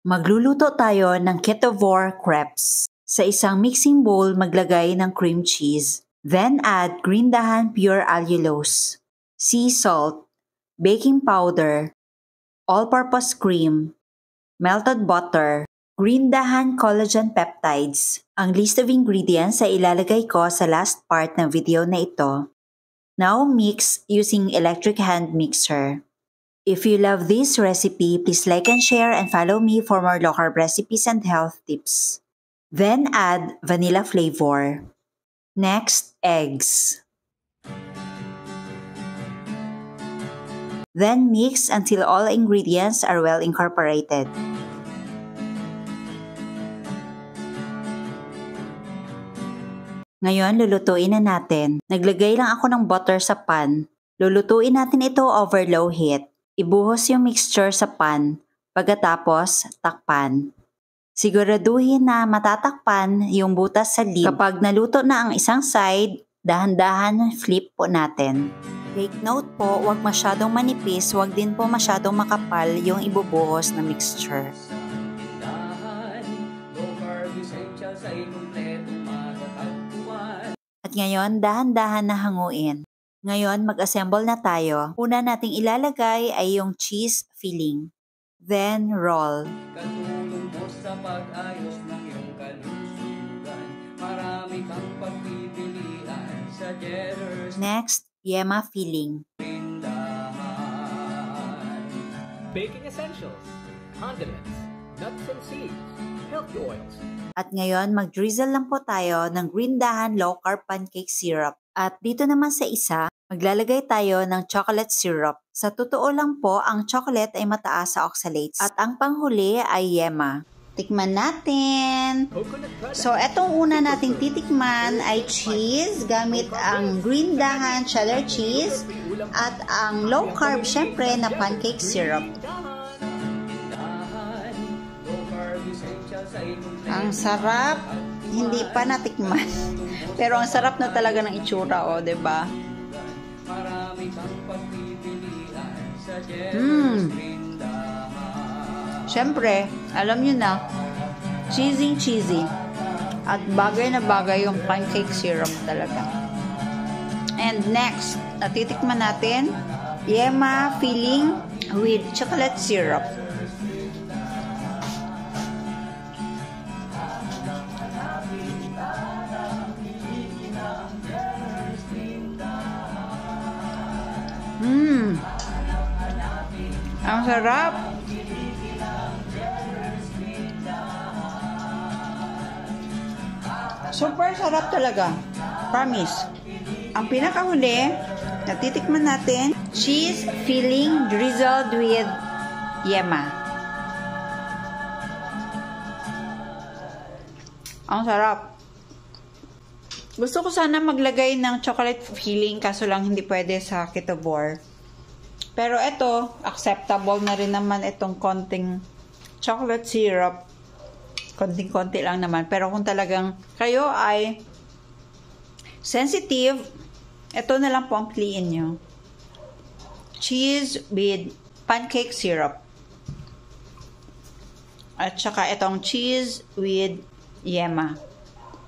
Magluluto tayo ng ketovore crepes. Sa isang mixing bowl, maglagay ng cream cheese. Then add green dahan pure allulose, sea salt, baking powder, all-purpose cream, melted butter, green dahan collagen peptides. Ang list of ingredients ay ilalagay ko sa last part ng video na ito. Now mix using electric hand mixer. If you love this recipe, please like and share and follow me for more low-carb recipes and health tips. Then add vanilla flavor. Next, eggs. Then mix until all ingredients are well incorporated. Ngayon, lulutuin na natin. Naglagay lang ako ng butter sa pan. Lulutuin natin ito over low heat. Ibuhos yung mixture sa pan, pagkatapos takpan. Siguraduhin na matatakpan yung butas sa lid. Kapag naluto na ang isang side, dahan-dahan flip po natin. Take note po, huwag masyadong manipis, huwag din po masyadong makapal yung ibubuhos na mixture. At ngayon, dahan-dahan na hanguin. Ngayon, mag-assemble na tayo. Una nating ilalagay ay yung cheese filling. Then, roll. Katulong mo sa pag-ayos ng iyong kalusugan. Marami kang pagpipilian sa Jetters. Next, yema filling. Baking essentials, condiments, nuts and seeds, healthy oils. At ngayon, mag-drizzle lang po tayo ng green dahan low-carb pancake syrup. At dito naman sa isa, maglalagay tayo ng chocolate syrup. Sa totoo lang po, ang chocolate ay mataas sa oxalates. At ang panghuli ay yema. Tikman natin! So, etong una nating titikman ay cheese gamit ang green dahan cheddar cheese at ang low-carb syempre na pancake syrup. Ang sarap! Hindi pa natikman. Pero ang sarap na talaga ng itsura, oh, 'di ba? Siyempre, alam niyo na, cheesy. At bagay na bagay yung pancake syrup talaga. And next, natitikman natin, yema filling with chocolate syrup. Ang sarap. Super sarap talaga. Promise. Ang pinakahuli, natitikman natin, cheese filling drizzled with yema. Ang sarap. Gusto ko sana maglagay ng chocolate filling, kaso lang hindi pwede sa ketovore. Pero ito, acceptable na rin naman itong konting chocolate syrup. Konting-konti lang naman. Pero kung talagang kayo ay sensitive, ito na lang po ang piliin nyo. Cheese with pancake syrup. At saka itong cheese with yema.